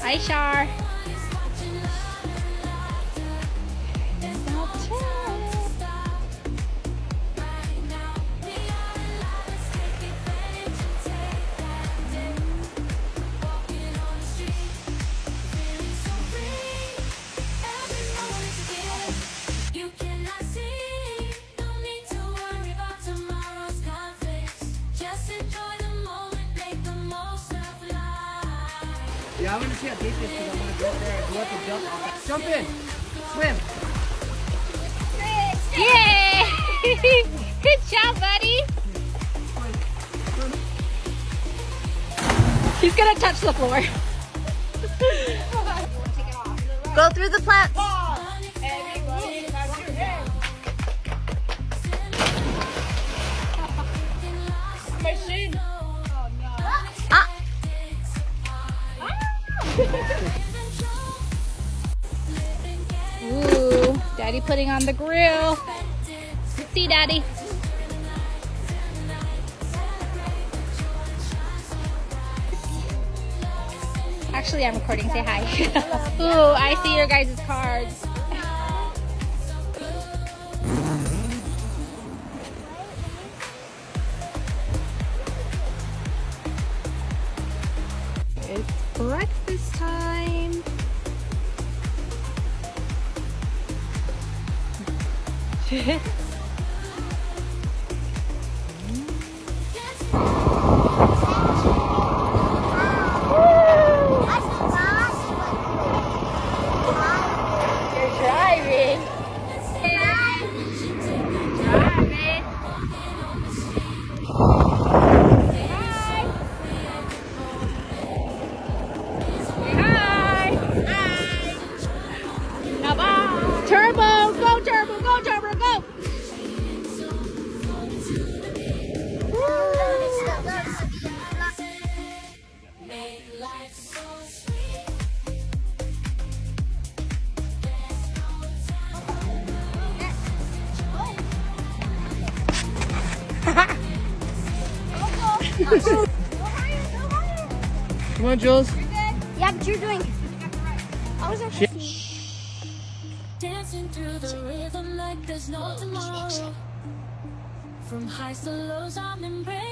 Hi, Shar. Yeah, I want to see how deep this is. I want to go there and do have to jump off. Jump in. Swim. Yay! Good job, buddy. He's gonna touch the floor. Go through the plants. Ooh, Daddy putting on the grill. Let's see, Daddy. Actually, I'm recording. Say hi. Ooh, I see your guys' cards. It's breakfast time. You're driving. Turbo, go Turbo, go Turbo, go! Come on, Jules. Yeah, but you're doing. I was Dancing through the rhythm like there's no tomorrow. From highs to lows, I'm embracing.